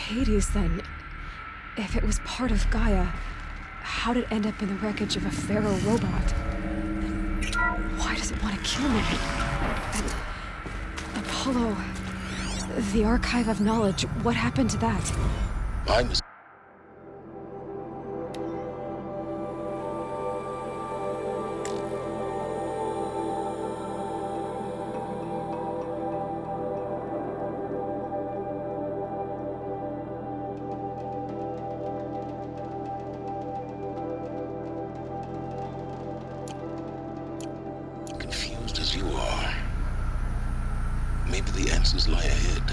Hades, then. If it was part of Gaia, how did it end up in the wreckage of a Pharaoh robot? And why does it want to kill me? And Apollo, the Archive of Knowledge, what happened to that? Mine was confused as you are. Maybe the answers lie ahead.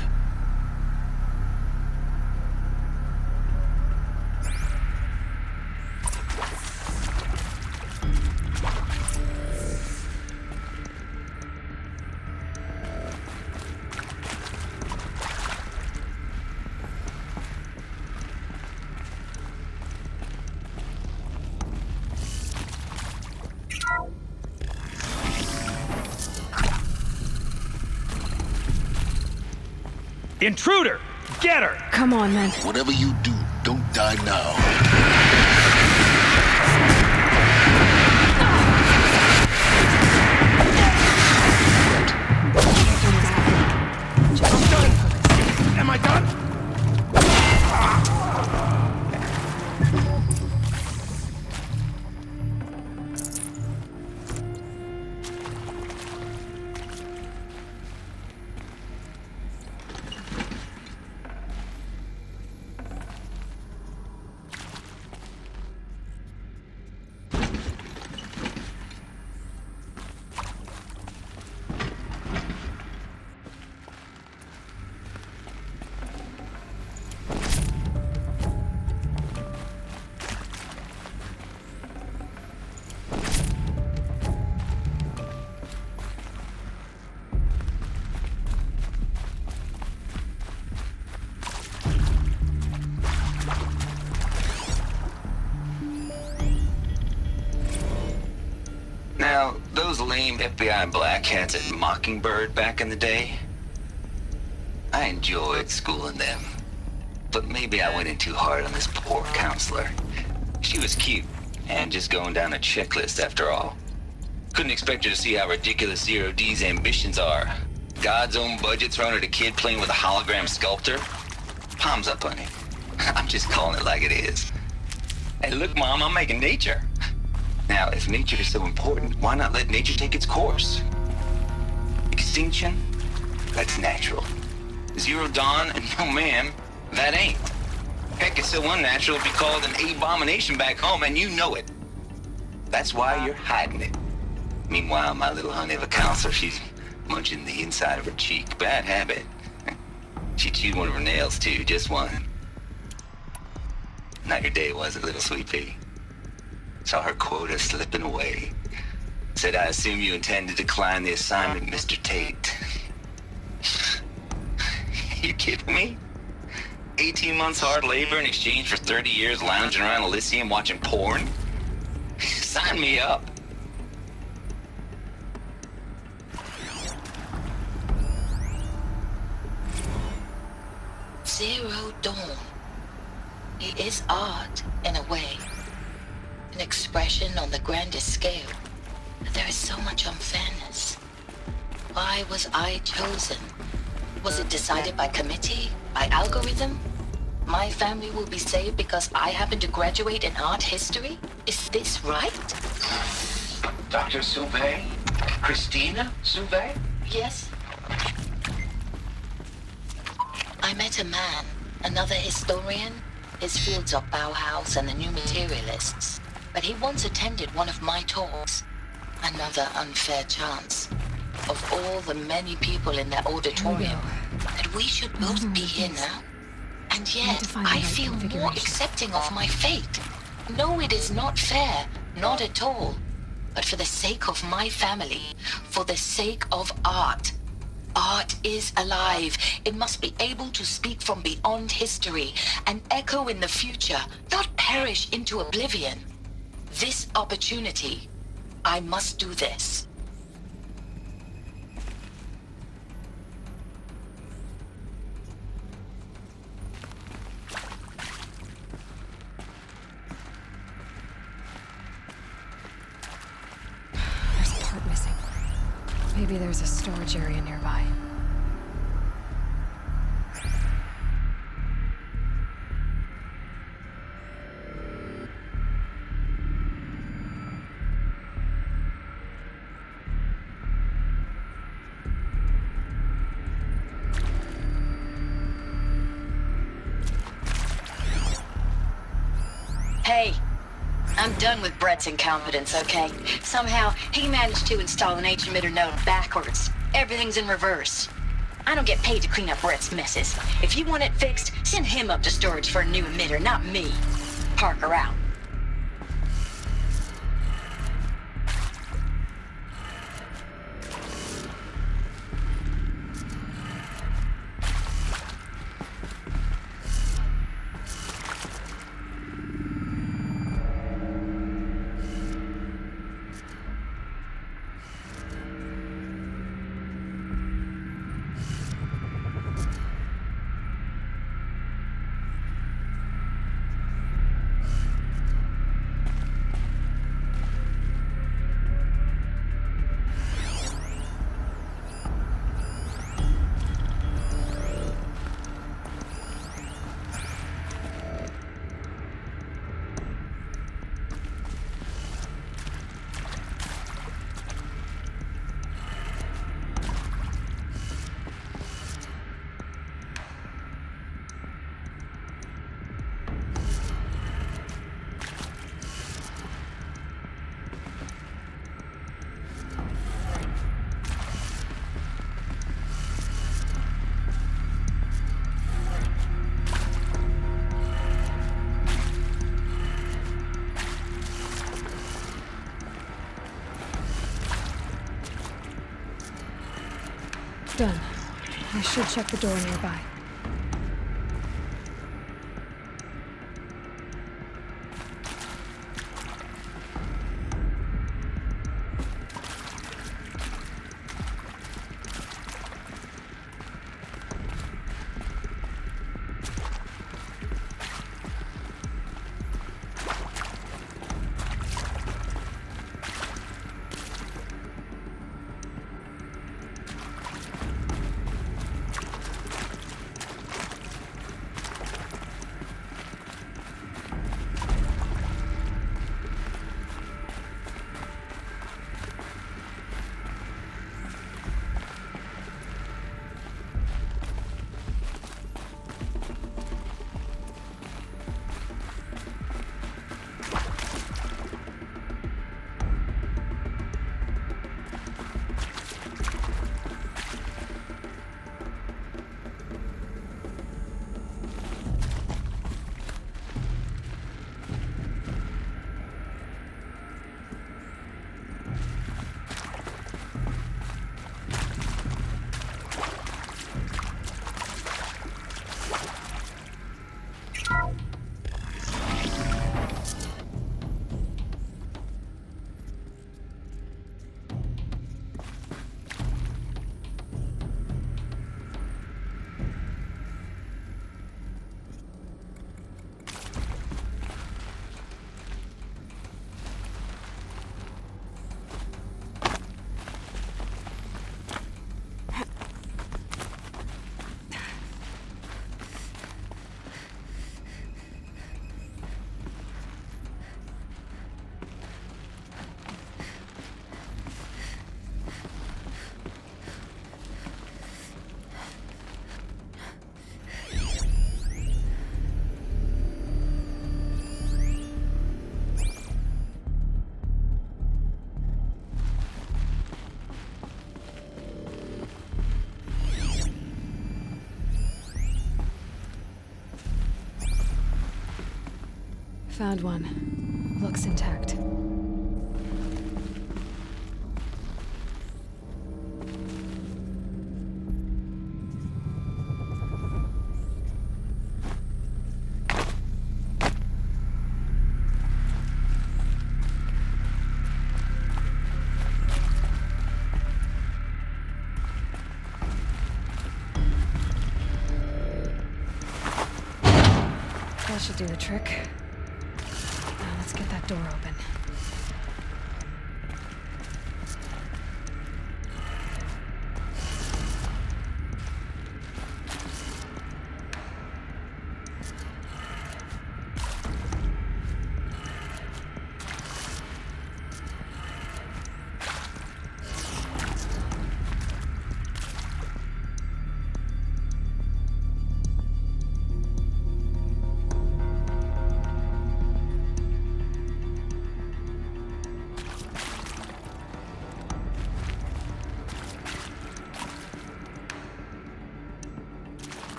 Intruder! Get her! Come on, then. Whatever you do, don't die now. Am I done? Now, those lame FBI black hats at Mockingbird back in the day, I enjoyed schooling them. But maybe I went in too hard on this poor counselor. She was cute, and just going down a checklist after all. Couldn't expect her to see how ridiculous Zero D's ambitions are. God's own budget thrown at a kid playing with a hologram sculptor? Palms up, honey. I'm just calling it like it is. Hey, look, Mom, I'm making nature. Now, if nature is so important, why not let nature take its course? Extinction? That's natural. Zero Dawn? No, ma'am, that ain't. Heck, it's so unnatural to be called an abomination back home, and you know it. That's why you're hiding it. Meanwhile, my little honey of a counselor, she's munching the inside of her cheek. Bad habit. She chewed one of her nails, too, just one. Not your day, was it, little sweet pea? Saw her quota slipping away. Said, I assume you intend to decline the assignment, Mr. Tate. You kidding me? 18 months hard labor in exchange for 30 years lounging around Elysium watching porn? Sign me up. Zero Dawn. It is art, in a way. An expression on the grandest scale. But there is so much unfairness. Why was I chosen? Was it decided by committee? By algorithm? My family will be saved because I happen to graduate in art history? Is this right? Dr. Sauvé? Christina Sauvé? Yes. I met a man, another historian. His fields are Bauhaus and the New Materialists. But he once attended one of my talks. Another unfair chance. Of all the many people in that auditorium, that we should both be here now. And yet, I feel more accepting of my fate. No, it is not fair. Not at all. But for the sake of my family, for the sake of art. Art is alive. It must be able to speak from beyond history and echo in the future, not perish into oblivion. This opportunity, I must do this. Maybe there's a storage area nearby. Hey, I'm done with Brett's incompetence, okay? Somehow, he managed to install an H-emitter node backwards. Everything's in reverse. I don't get paid to clean up Brett's messes. If you want it fixed, send him up to storage for a new emitter, not me. Parker out. Done. I should check the door nearby. Found one. Looks intact. That should do the trick. Now let's get that door open.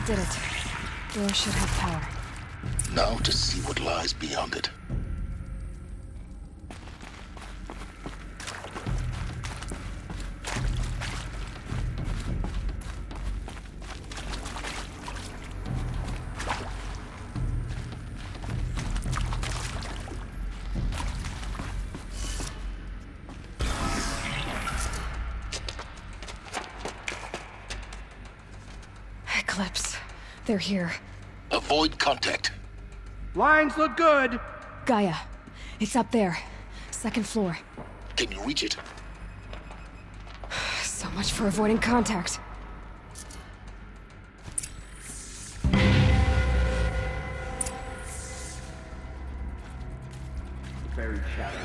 That did it. Door should have power. Now to see what lies beyond it. Eclipse. They're here. Avoid contact. Lines look good. Gaia. It's up there. Second floor. Can you reach it? So much for avoiding contact. Buried shadow.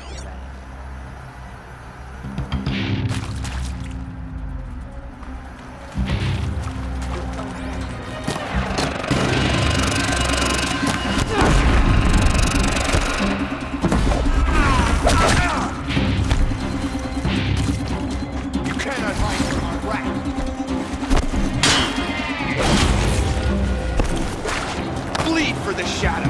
Bleed for the shadow.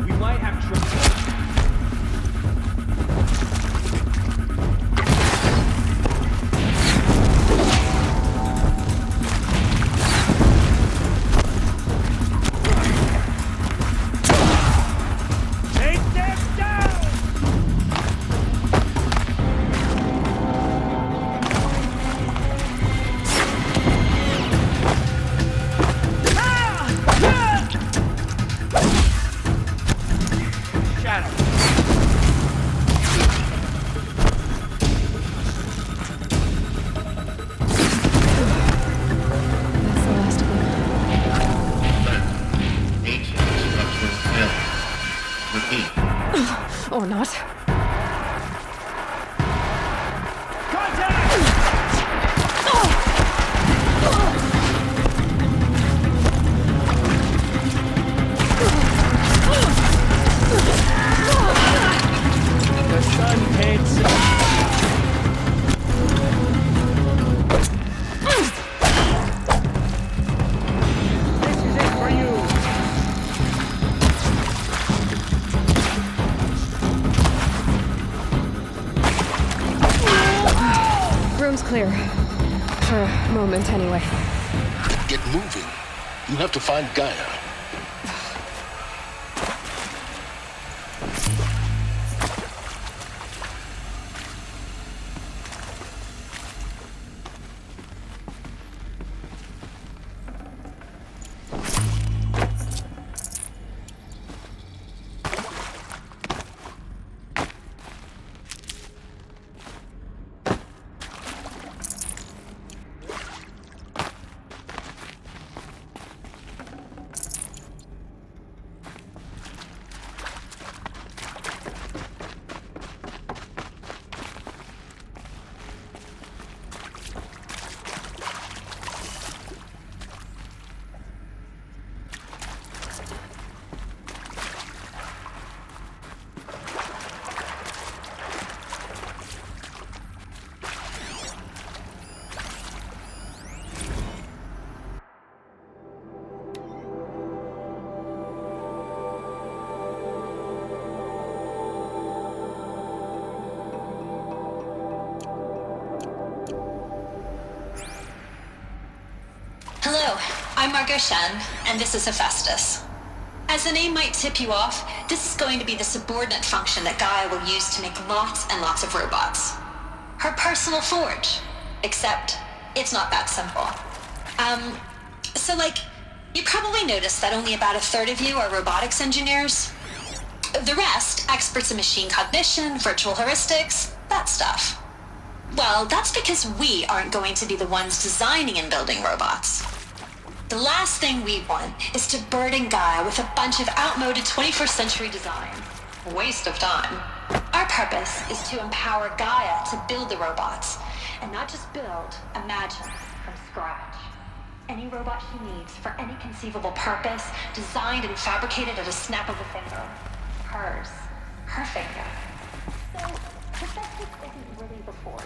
We might have trouble. Take them down! Shadow. That's the last of them. Ancient structural failure. Repeat. Or not. Contact! The sun paints. This is it for you. Room's clear. For a moment, anyway. Get moving. You have to find Gaia. Hello, I'm Margot Shen, and this is Hephaestus. As the name might tip you off, this is going to be the subordinate function that Gaia will use to make lots and lots of robots. Her personal forge. Except, it's not that simple. You probably noticed that only about a third of you are robotics engineers. The rest, experts in machine cognition, virtual heuristics, that stuff. Well, that's because we aren't going to be the ones designing and building robots. The last thing we want is to burden Gaia with a bunch of outmoded 21st century design. A waste of time. Our purpose is to empower Gaia to build the robots, and not just build, imagine from scratch. Any robot she needs for any conceivable purpose, designed and fabricated at a snap of a finger. Hers. Her finger. So, prosthetic isn't really the Ford.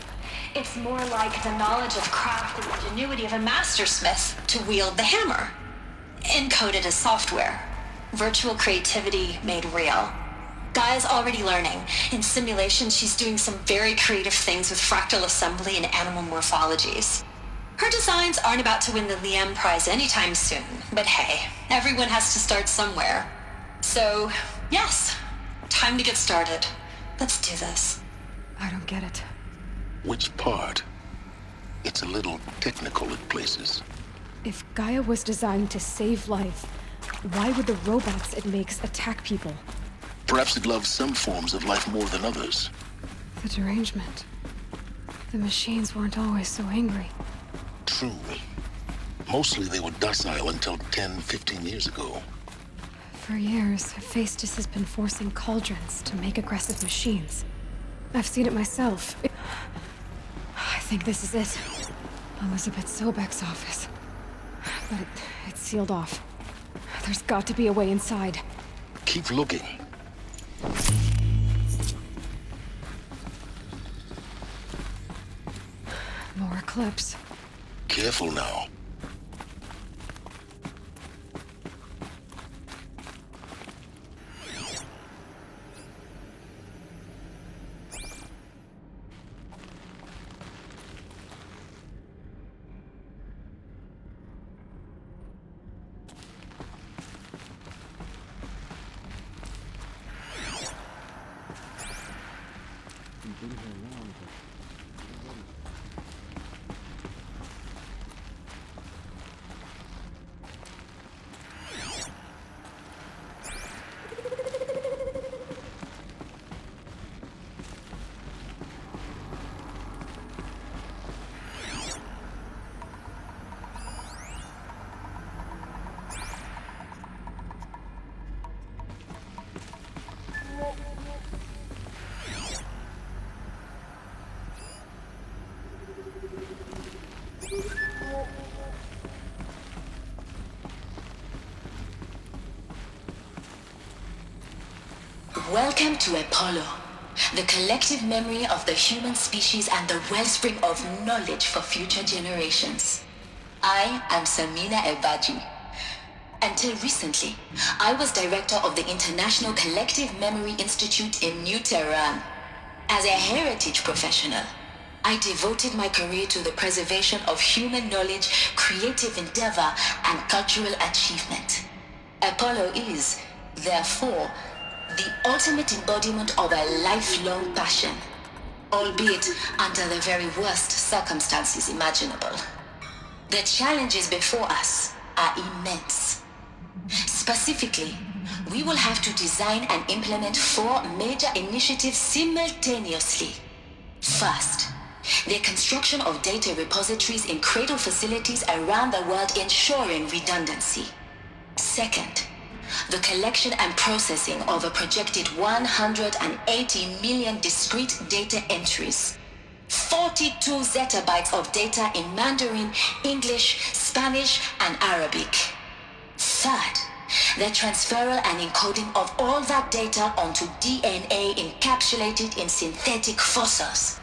It's more like the knowledge of craft and ingenuity of a mastersmith to wield the hammer. Encoded as software. Virtual creativity made real. Gaia's already learning. In simulation, she's doing some very creative things with fractal assembly and animal morphologies. Her designs aren't about to win the Liam Prize anytime soon, but hey, everyone has to start somewhere. So, yes, time to get started. Let's do this. I don't get it. Which part? It's a little technical at places. If Gaia was designed to save life, why would the robots it makes attack people? Perhaps it loves some forms of life more than others. The derangement. The machines weren't always so angry. True. Mostly they were docile until 10, 15 years ago. For years, Hephaestus has been forcing cauldrons to make aggressive machines. I've seen it myself. I think this is it. Elizabeth Sobek's office. But it's sealed off. There's got to be a way inside. Keep looking. More Eclipse. Careful now. Welcome to Apollo, the collective memory of the human species and the wellspring of knowledge for future generations. I am Samina Ebaji. Until recently, I was director of the International Collective Memory Institute in New Tehran. As a heritage professional, I devoted my career to the preservation of human knowledge, creative endeavor, and cultural achievement. Apollo is, therefore, the ultimate embodiment of a lifelong passion, albeit under the very worst circumstances imaginable. The challenges before us are immense. Specifically, we will have to design and implement 4 major initiatives simultaneously. First, the construction of data repositories in cradle facilities around the world ensuring redundancy. Second, the collection and processing of a projected 180 million discrete data entries. 42 zettabytes of data in Mandarin, English, Spanish, and Arabic. Third, the transferal and encoding of all that data onto DNA encapsulated in synthetic fossils.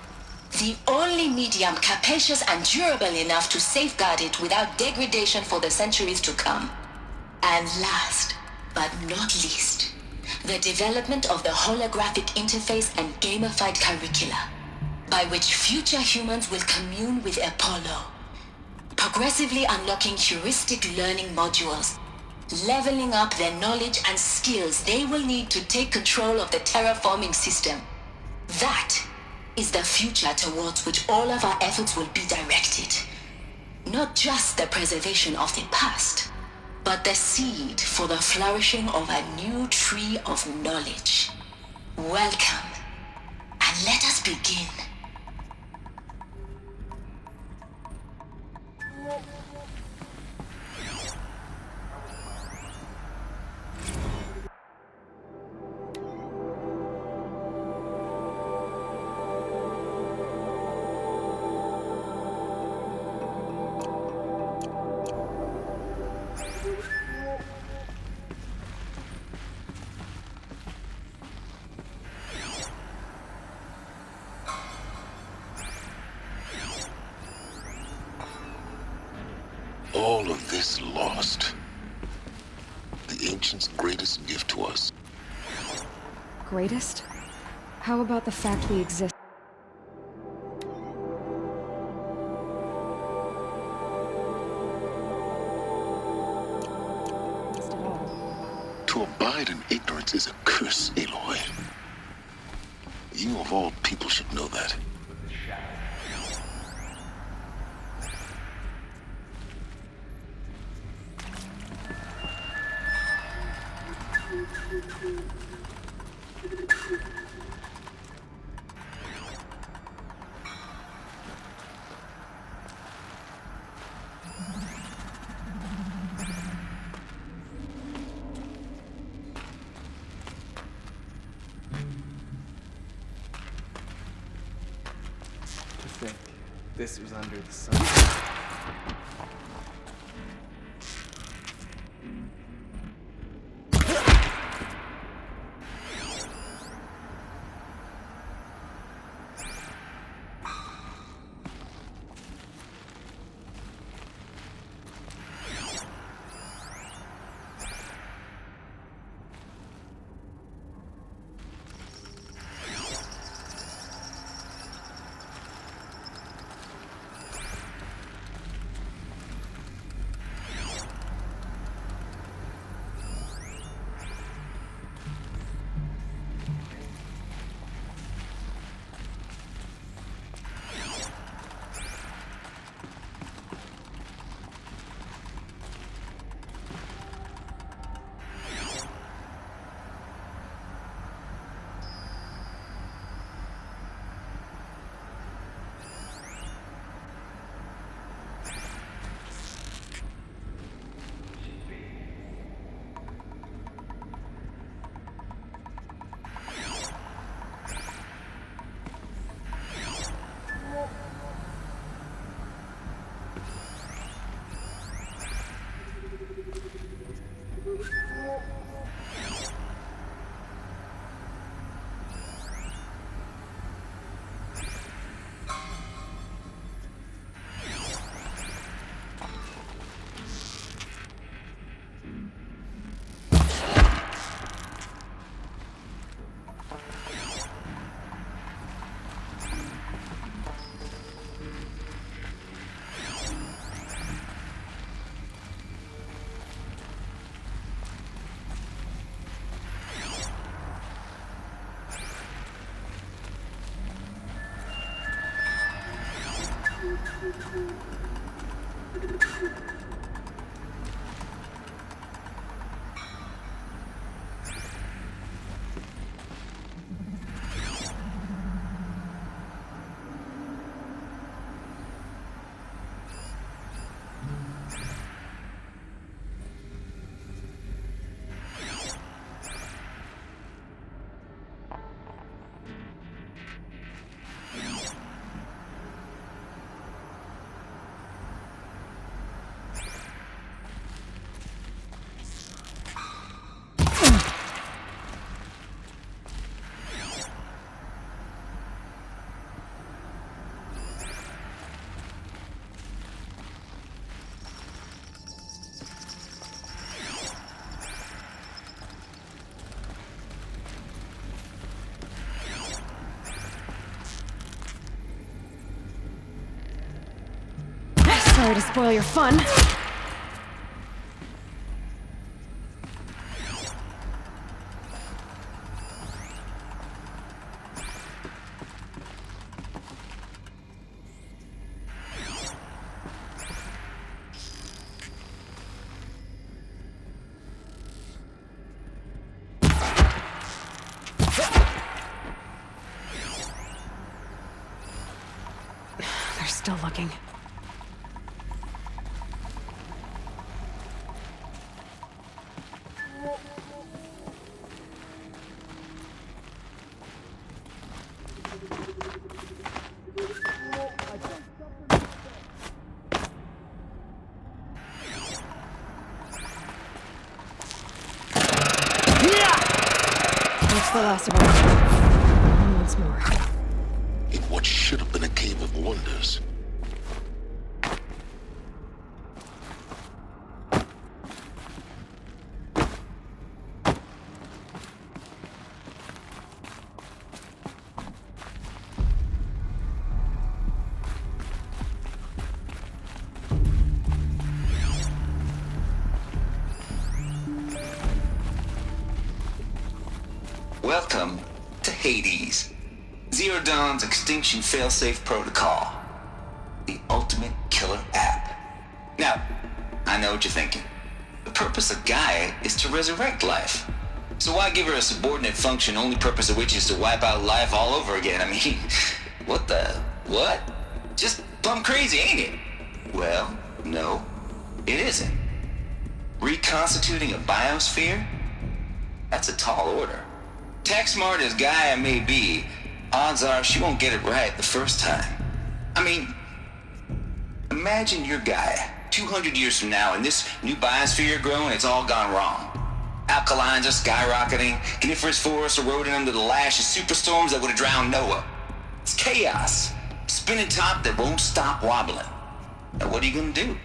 The only medium capacious and durable enough to safeguard it without degradation for the centuries to come. And last, but not least, the development of the holographic interface and gamified curricula, by which future humans will commune with Apollo, progressively unlocking heuristic learning modules, leveling up their knowledge and skills they will need to take control of the terraforming system. That is the future towards which all of our efforts will be directed. Not just the preservation of the past, but the seed for the flourishing of a new tree of knowledge. Welcome, and let us begin. all of this lost, the ancients' greatest gift to us, Greatest? How about the fact we exist? Of all. to abide in ignorance is a curse, Aloy. You of all people should know that. To think this was under the sun. Sorry to spoil your fun. They're still looking. That's the last of them. Once more. In what should have been a cave of wonders. Welcome to Hades, Zero Dawn's extinction failsafe protocol, the ultimate killer app. Now, I know what you're thinking. The purpose of Gaia is to resurrect life. So why give her a subordinate function, only purpose of which is to wipe out life all over again? I mean, what? Just plumb crazy, ain't it? Well, no, it isn't. Reconstituting a biosphere? That's a tall order. Tech smart as Gaia may be, odds are she won't get it right the first time. I mean, imagine you're Gaia, 200 years from now, and this new biosphere growing, it's all gone wrong. Alkalines are skyrocketing, coniferous forests eroding under the lash of superstorms that would have drowned Noah. It's chaos, spinning top that won't stop wobbling. Now what are you gonna do?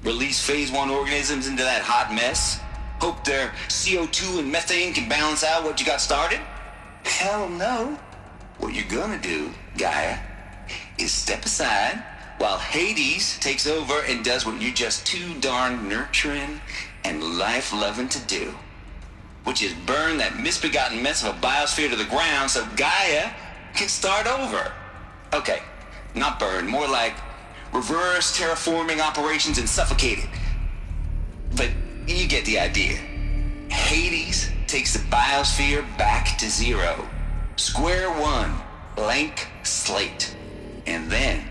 Release phase 1 organisms into that hot mess? Hope their CO2 and methane can balance out what you got started? Hell no. What you're gonna do, Gaia, is step aside while Hades takes over and does what you're just too darn nurturing and life-loving to do, which is burn that misbegotten mess of a biosphere to the ground so Gaia can start over. Okay, not burn, more like reverse terraforming operations and suffocate it. But you get the idea. Hades takes the biosphere back to zero. Square one, blank slate. And then,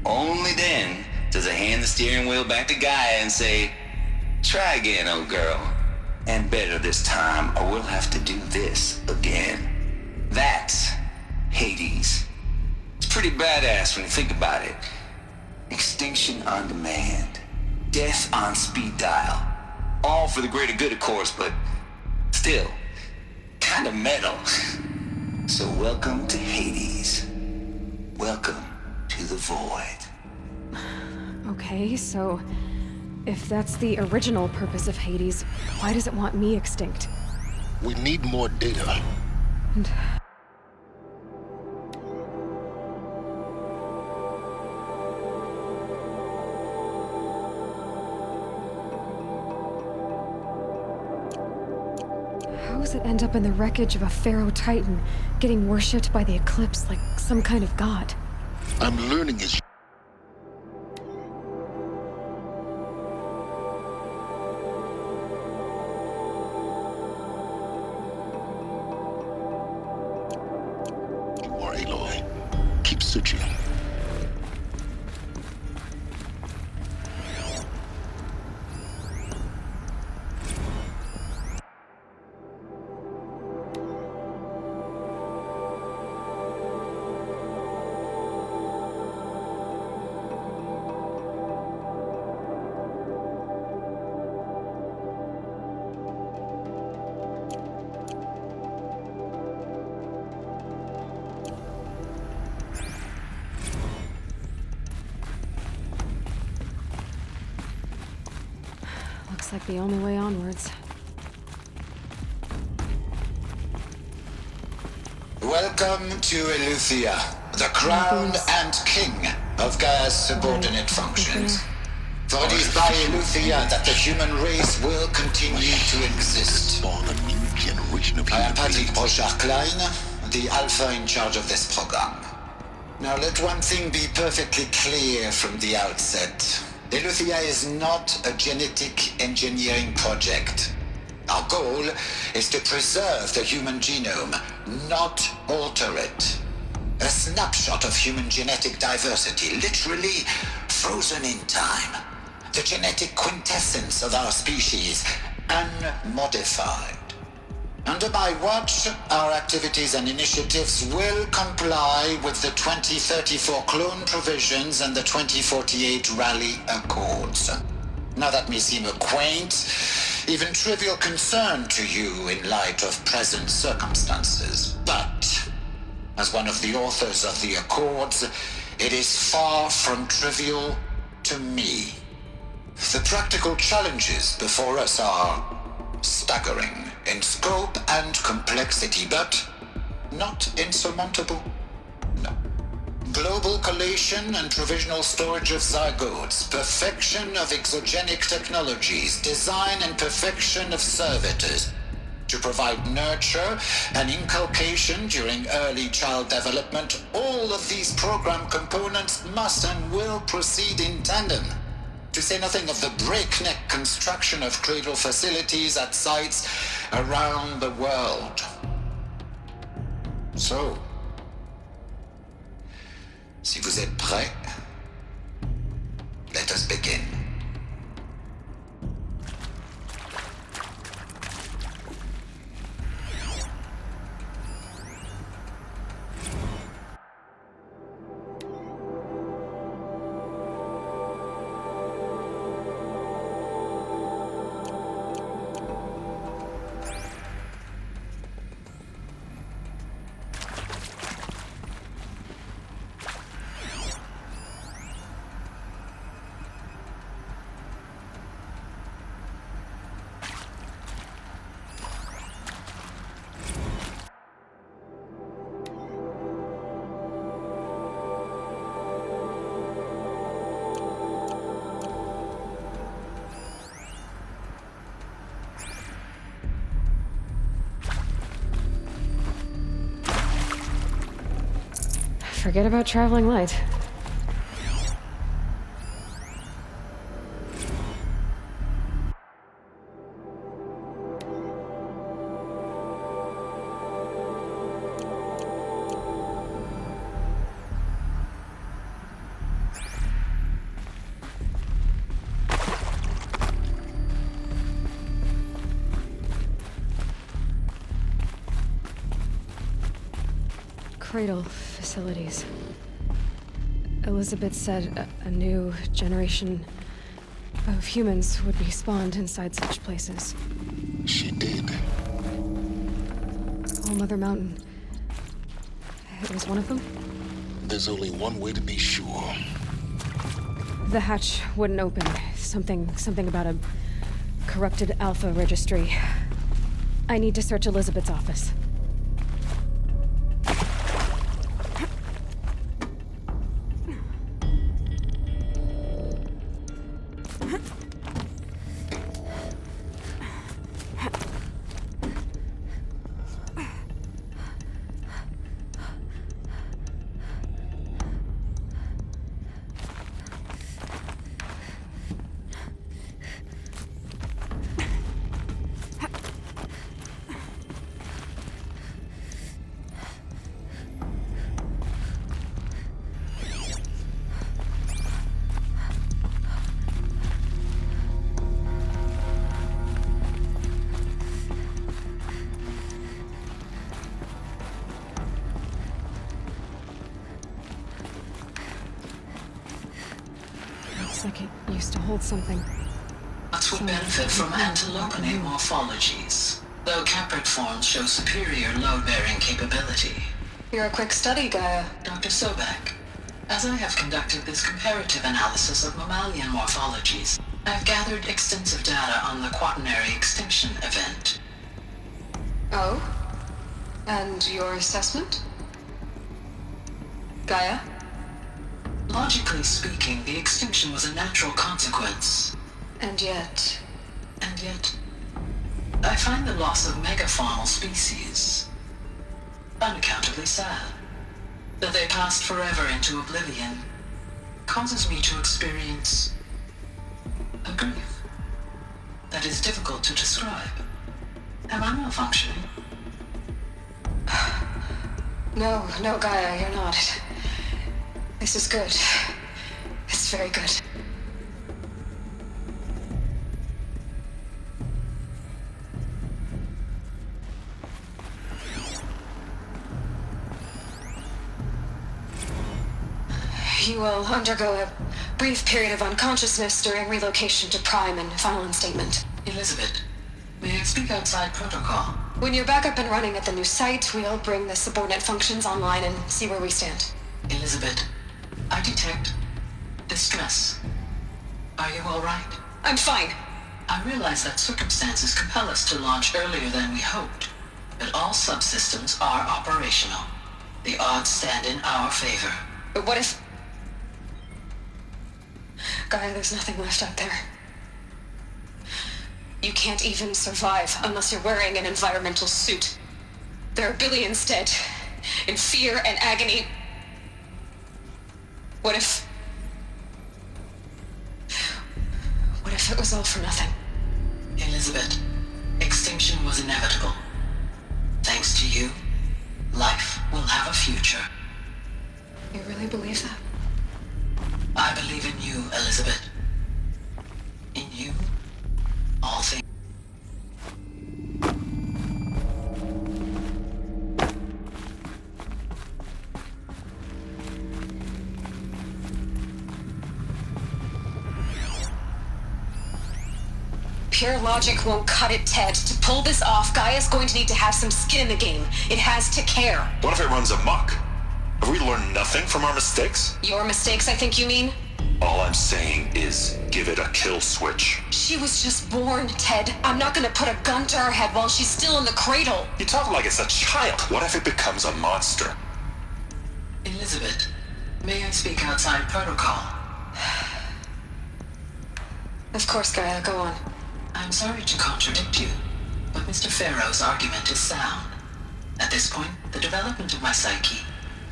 only then, does it hand the steering wheel back to Gaia and say, try again, old girl. And better this time, or we'll have to do this again. That's Hades. It's pretty badass when you think about it. Extinction on demand. Death on speed dial. All for the greater good, of course, but still, kind of metal. So welcome to Hades. Welcome to the void. Okay, so if that's the original purpose of Hades, why does it want me extinct? We need more data. And how does it end up in the wreckage of a Pharaoh Titan, getting worshipped by the Eclipse like some kind of god? I'm learning as you are, Aloy. Keep searching. Looks like the only way onwards. Welcome to Eleuthia, the crown and king of Gaia's subordinate functions. For it is by Eleuthia that the human race will continue to exist. Spawn a new generation of I am human Patrick beings. Brochard-Klein, the Alpha in charge of this program. Now let one thing be perfectly clear from the outset. Eleuthia is not a genetic engineering project. Our goal is to preserve the human genome, not alter it. A snapshot of human genetic diversity, literally frozen in time. The genetic quintessence of our species, unmodified. Under my watch, our activities and initiatives will comply with the 2034 clone provisions and the 2048 Rally Accords. Now that may seem a quaint, even trivial concern to you in light of present circumstances, but as one of the authors of the Accords, it is far from trivial to me. The practical challenges before us are staggering in scope and complexity, but not insurmountable. No. Global collation and provisional storage of zygotes, perfection of exogenic technologies, design and perfection of servitors, to provide nurture and inculcation during early child development, all of these program components must and will proceed in tandem. To say nothing of the breakneck construction of cradle facilities at sites around the world. So, si vous êtes prêts, let us begin. Forget about traveling light. Cradle facilities. Elizabeth said a new generation of humans would be spawned inside such places. She did. All Mother Mountain. It was one of them? There's only one way to be sure. The hatch wouldn't open. Something about a corrupted Alpha registry. I need to search Elizabeth's office. Like it used to hold something. Nuts would benefit from antilopinae morphologies, though caprid forms show superior load-bearing capability. You're a quick study, Gaia. Dr. Sobek, as I have conducted this comparative analysis of mammalian morphologies, I've gathered extensive data on the quaternary extinction event. Oh? And your assessment? Gaia? Logically speaking, the extinction was a natural consequence. And yet, I find the loss of megafaunal species unaccountably sad. That they passed forever into oblivion causes me to experience a grief that is difficult to describe. Am I malfunctioning? No, Gaia, you're not. This is good. It's very good. You will undergo a brief period of unconsciousness during relocation to Prime and final instatement. Elizabeth, may I speak outside protocol? When you're back up and running at the new site, we'll bring the subordinate functions online and see where we stand. Elizabeth, I detect distress. Are you all right? I'm fine. I realize that circumstances compel us to launch earlier than we hoped, but all subsystems are operational. The odds stand in our favor. But what if... Gaia, there's nothing left out there. You can't even survive unless you're wearing an environmental suit. There are billions dead, in fear and agony. What if it was all for nothing? Elizabeth, extinction was inevitable. Thanks to you, life will have a future. You really believe that? I believe in you, Elizabeth. In you, all things. Pure logic won't cut it, Ted. To pull this off, Gaia's going to need to have some skin in the game. It has to care. What if it runs amok? Have we learned nothing from our mistakes? Your mistakes, I think you mean? All I'm saying is give it a kill switch. She was just born, Ted. I'm not gonna put a gun to her head while she's still in the cradle. You talk like it's a child. What if it becomes a monster? Elizabeth, may I speak outside protocol? Of course, Gaia, go on. I'm sorry to contradict you, but Mr. Farrow's argument is sound. At this point, the development of my psyche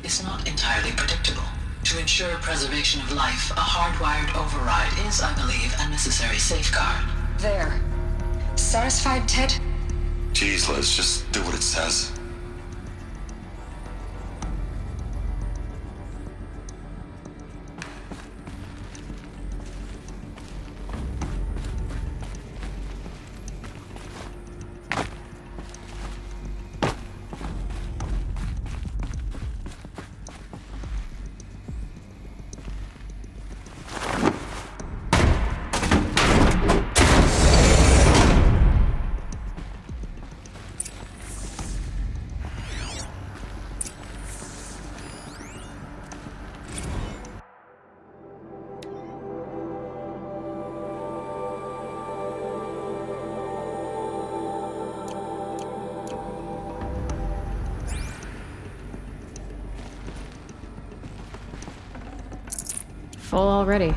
is not entirely predictable. To ensure preservation of life, a hardwired override is, I believe, a necessary safeguard. There. Satisfied, Ted? Jeez, Liz, just do what it says. Full already.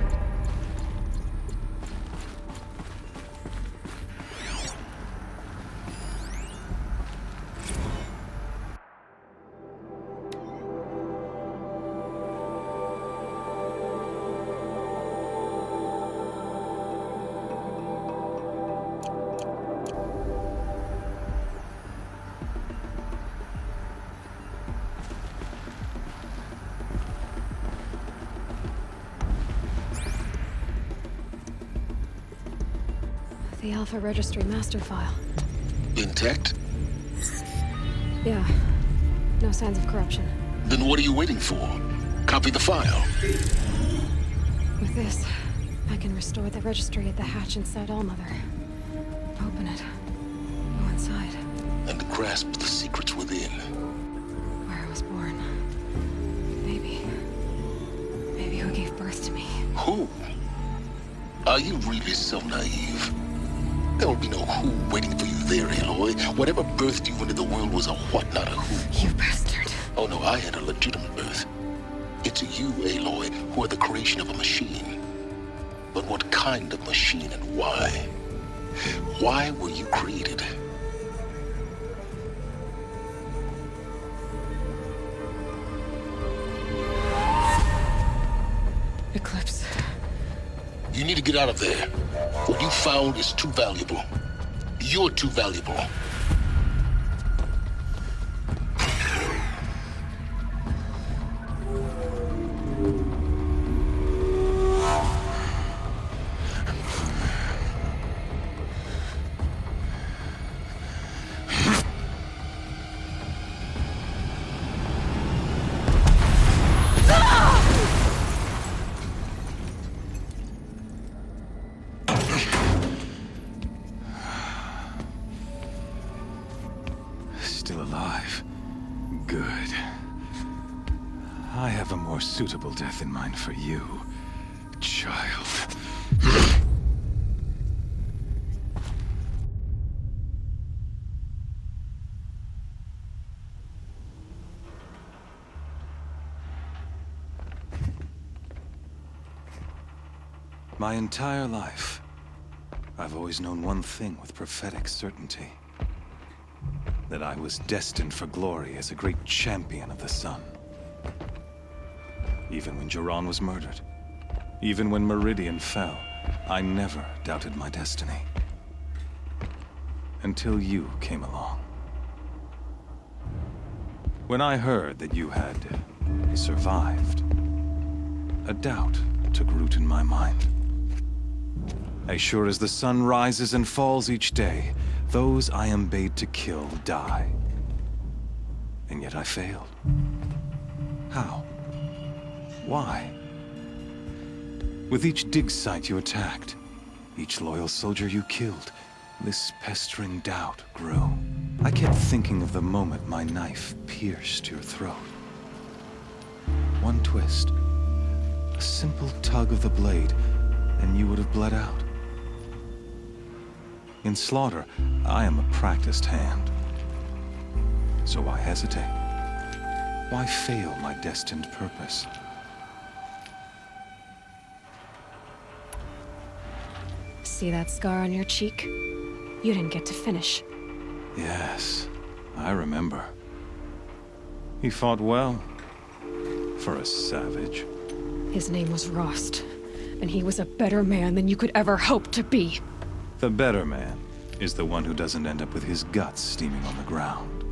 The Alpha Registry master file. Intact? Yeah. No signs of corruption. Then what are you waiting for? Copy the file. With this, I can restore the registry at the hatch inside Allmother. Open it. Go inside. And grasp the secrets within. Where I was born. Maybe who gave birth to me. Who? Are you really so naive? There will be no who waiting for you there, Aloy. Whatever birthed you into the world was a what, not a who. You bastard. Oh no, I had a legitimate birth. It's you, Aloy, who are the creation of a machine. But what kind of machine and why? Why were you created? Eclipse. You need to get out of there. What you found is too valuable. You're too valuable. Still alive. Good. I have a more suitable death in mind for you, child. My entire life, I've always known one thing with prophetic certainty. That I was destined for glory as a great champion of the sun. Even when Jiran was murdered, even when Meridian fell, I never doubted my destiny. Until you came along. When I heard that you had survived, a doubt took root in my mind. As sure as the sun rises and falls each day, those I am bade to kill die. And yet I failed. How? Why? With each dig site you attacked, each loyal soldier you killed, this pestering doubt grew. I kept thinking of the moment my knife pierced your throat. One twist, a simple tug of the blade, and you would have bled out. In slaughter, I am a practiced hand. So why hesitate? Why fail my destined purpose? See that scar on your cheek? You didn't get to finish. Yes, I remember. He fought well. For a savage. His name was Rost, and he was a better man than you could ever hope to be. The better man is the one who doesn't end up with his guts steaming on the ground.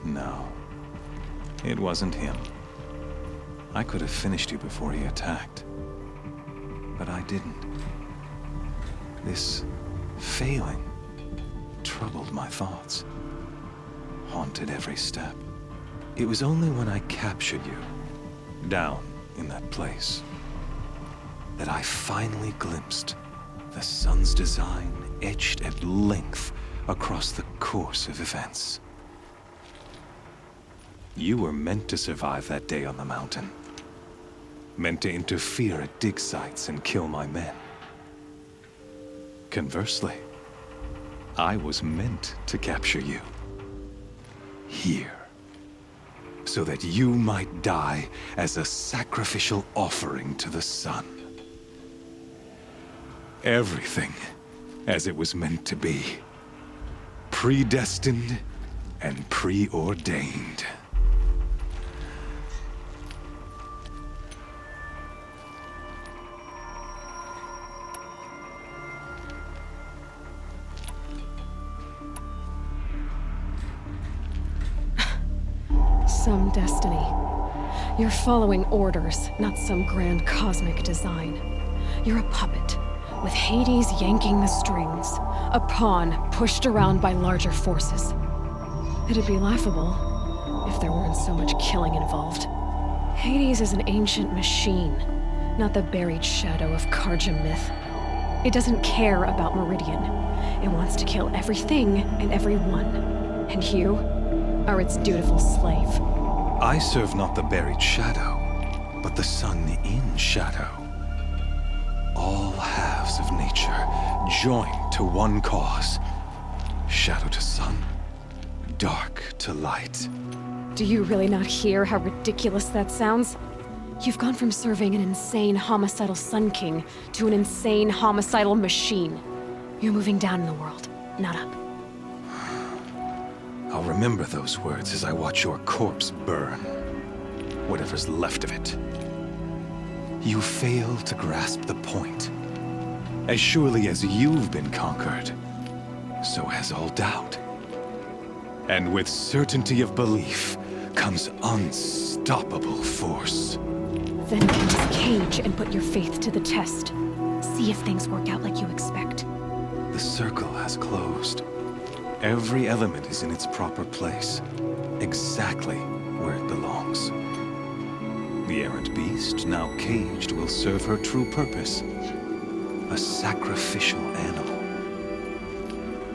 No, it wasn't him. I could have finished you before he attacked. But I didn't. This failing troubled my thoughts, haunted every step. It was only when I captured you, down in that place, that I finally glimpsed the sun's design etched at length across the course of events. You were meant to survive that day on the mountain. Meant to interfere at dig sites and kill my men. Conversely, I was meant to capture you. Here. So that you might die as a sacrificial offering to the sun. Everything as it was meant to be. Predestined and preordained. Some destiny. You're following orders, not some grand cosmic design. You're a puppet, with Hades yanking the strings, a pawn pushed around by larger forces. It'd be laughable if there weren't so much killing involved. Hades is an ancient machine, not the buried shadow of Karja myth. It doesn't care about Meridian. It wants to kill everything and everyone. And you are its dutiful slave. I serve not the buried shadow, but the sun in shadow. All halves of nature joined to one cause. Shadow to sun, dark to light. Do you really not hear how ridiculous that sounds? You've gone from serving an insane homicidal Sun King to an insane homicidal machine. You're moving down in the world, not up. I'll remember those words as I watch your corpse burn. Whatever's left of it. You fail to grasp the point. As surely as you've been conquered, so has all doubt. And with certainty of belief comes unstoppable force. Then get this cage and put your faith to the test. See if things work out like you expect. The circle has closed. Every element is in its proper place, exactly where it belongs. The errant beast, now caged, will serve her true purpose. A sacrificial animal.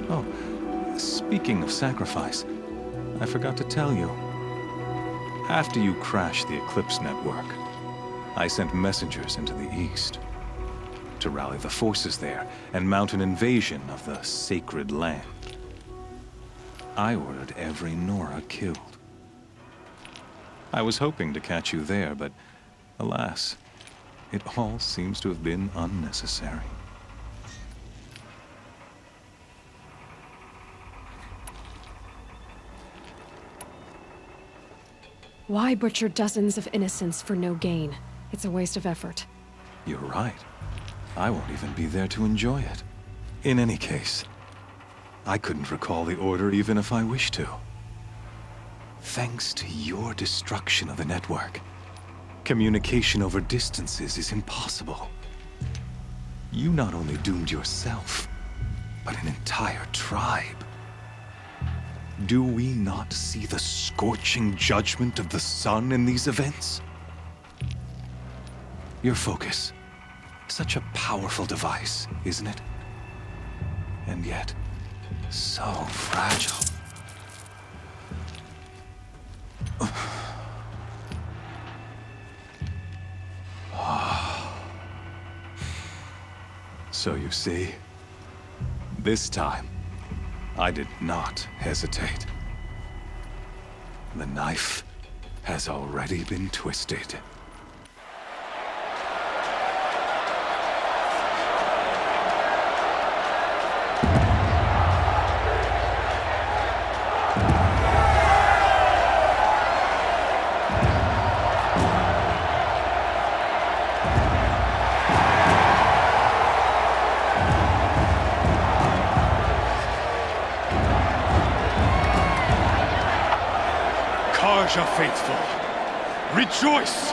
Oh, speaking of sacrifice, I forgot to tell you. After you crashed the Eclipse network, I sent messengers into the east to rally the forces there and mount an invasion of the sacred land. I ordered every Nora killed. I was hoping to catch you there, but alas, it all seems to have been unnecessary. Why butcher dozens of innocents for no gain? It's a waste of effort. You're right. I won't even be there to enjoy it. In any case, I couldn't recall the order even if I wished to. Thanks to your destruction of the network, communication over distances is impossible. You not only doomed yourself, but an entire tribe. Do we not see the scorching judgment of the sun in these events? Your focus. Such a powerful device, isn't it? And yet, so fragile. So you see, this time, I did not hesitate. The knife has already been twisted. Karja faithful, rejoice!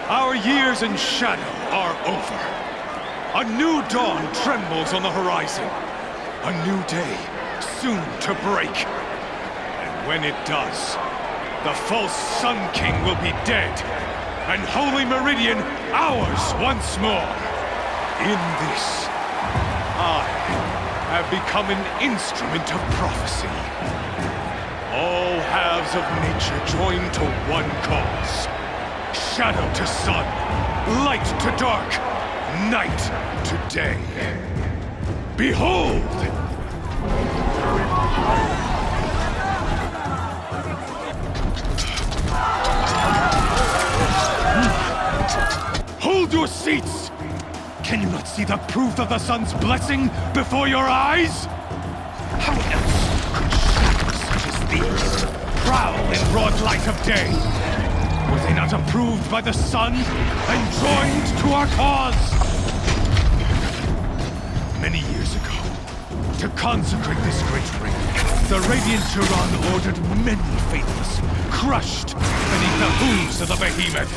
Our years in shadow are over. A new dawn trembles on the horizon. A new day soon to break. And when it does, the false Sun King will be dead, and Holy Meridian ours once more. In this, I have become an instrument of prophecy. All halves of nature join to one cause. Shadow to sun, light to dark, night to day. Behold! Hold your seats! Can you not see the proof of the sun's blessing before your eyes? How else could shadows such as these prowl in broad light of day? Were they not approved by the sun and joined to our cause? Many years ago, to consecrate this great ring, the Radiant Turan ordered many faithless, crushed beneath the hooves of the behemoth.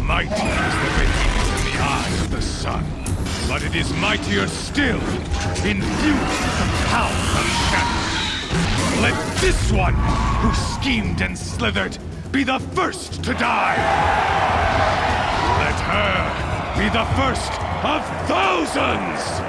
Mighty is the behemoth in the eye of the sun, but it is mightier still, infused with the power of shadow. Let this one, who schemed and slithered, be the first to die! Let her be the first of thousands!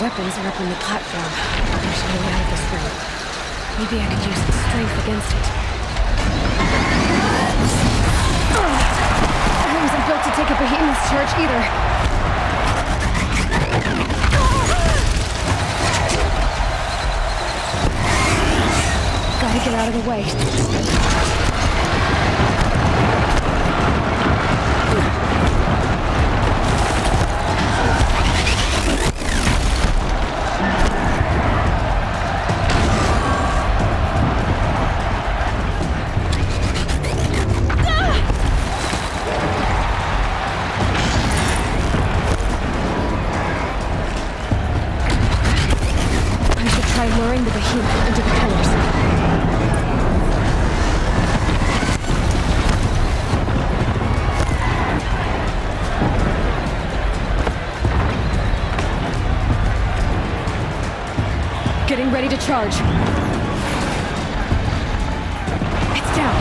Weapons are up on the platform. There's no way out of this room. Maybe I could use its strength against it. I wasn't built to take a behemoth's charge either. Gotta get out of the way. Luring the behemoth into the pillars. Getting ready to charge. It's down.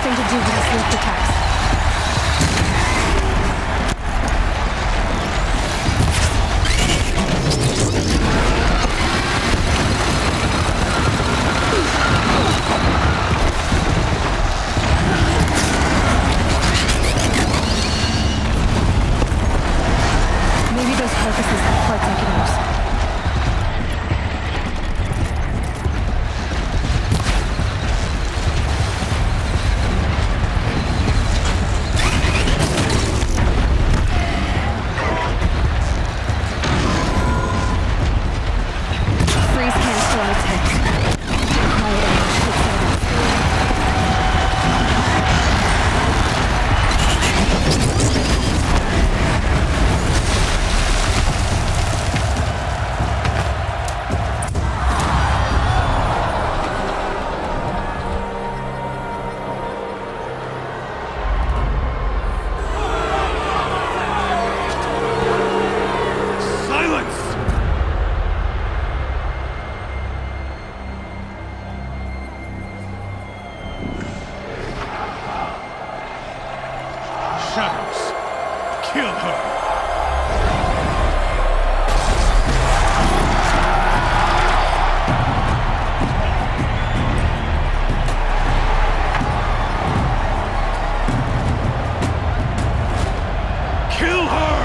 something to do with the sleep attacks. Maybe those carcasses have parts I can use. Shadows, kill her! Kill her!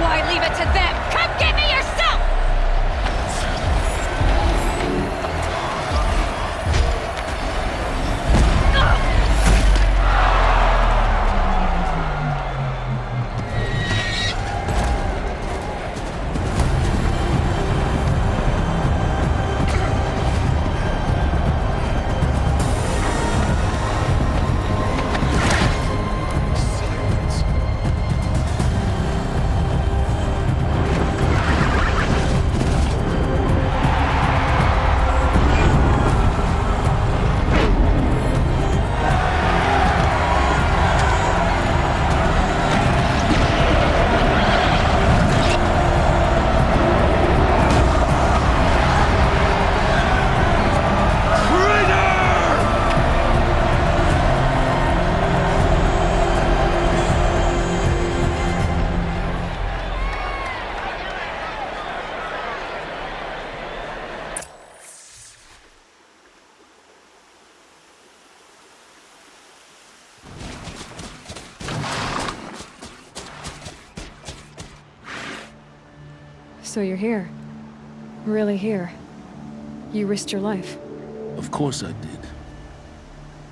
Why leave it to them? Come get me yourself! So you're here. Really here. You risked your life. Of course I did.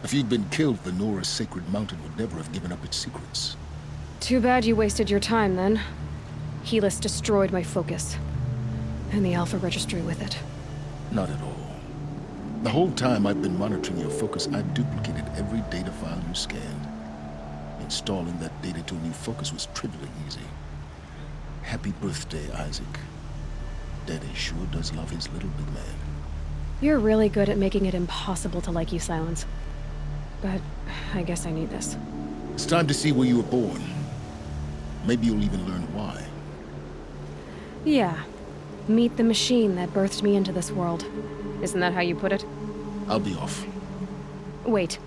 If you'd been killed, the Nora's Sacred Mountain would never have given up its secrets. Too bad you wasted your time, then. Helis destroyed my focus. And the Alpha Registry with it. Not at all. The whole time I've been monitoring your focus, I've duplicated every data file you scanned. Installing that data to a new focus was trivially easy. Happy birthday, Isaac. Daddy sure does love his little big man. You're really good at making it impossible to like you, Silence. But I guess I need this. It's time to see where you were born. Maybe you'll even learn why. Yeah. Meet the machine that birthed me into this world. Isn't that how you put it? I'll be off. Wait.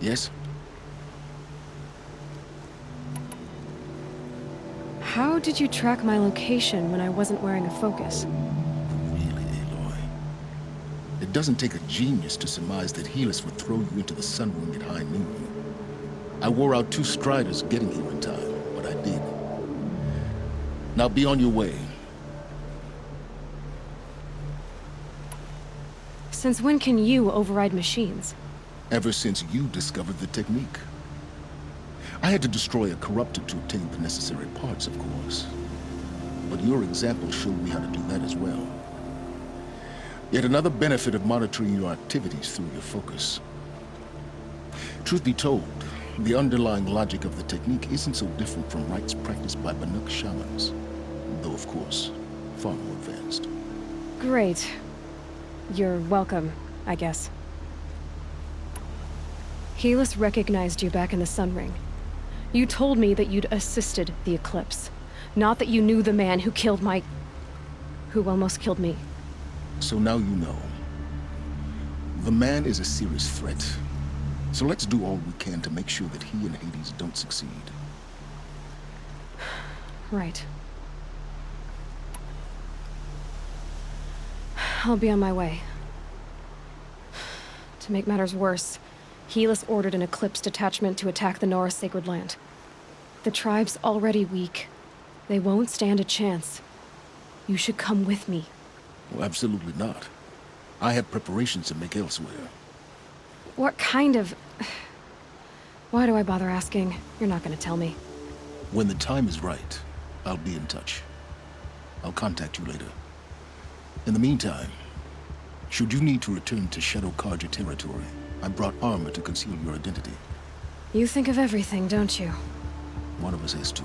Yes? How did you track my location when I wasn't wearing a focus? Really, Aloy? It doesn't take a genius to surmise that Helis would throw you into the Sun Ring at high noon. I wore out 2 striders getting here in time, but I did. Now be on your way. Since when can you override machines? Ever since you discovered the technique. I had to destroy a corruptor to obtain the necessary parts, of course. But your example showed me how to do that as well. Yet another benefit of monitoring your activities through your focus. Truth be told, the underlying logic of the technique isn't so different from rites practiced by Banuk shamans. Though, of course, far more advanced. Great. You're welcome, I guess. Helis recognized you back in the Sun Ring. You told me that you'd assisted the Eclipse. Not that you knew the man who almost killed me. So now you know. The man is a serious threat. So let's do all we can to make sure that he and Hades don't succeed. Right. I'll be on my way. To make matters worse, Helis ordered an Eclipse detachment to attack the Nora Sacred Land. The tribe's already weak. They won't stand a chance. You should come with me. Well, absolutely not. I have preparations to make elsewhere. What kind of... Why do I bother asking? You're not gonna tell me. When the time is right, I'll be in touch. I'll contact you later. In the meantime, should you need to return to Shadow Carja territory, I brought armor to conceal your identity. You think of everything, don't you? One of us has to.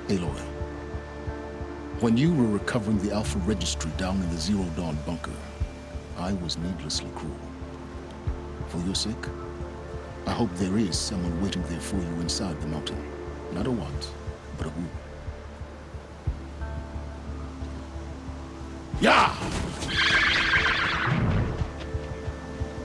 Aloy, when you were recovering the Alpha Registry down in the Zero Dawn bunker, I was needlessly cruel. For your sake, I hope there is someone waiting there for you inside the mountain. Not a want, but a who.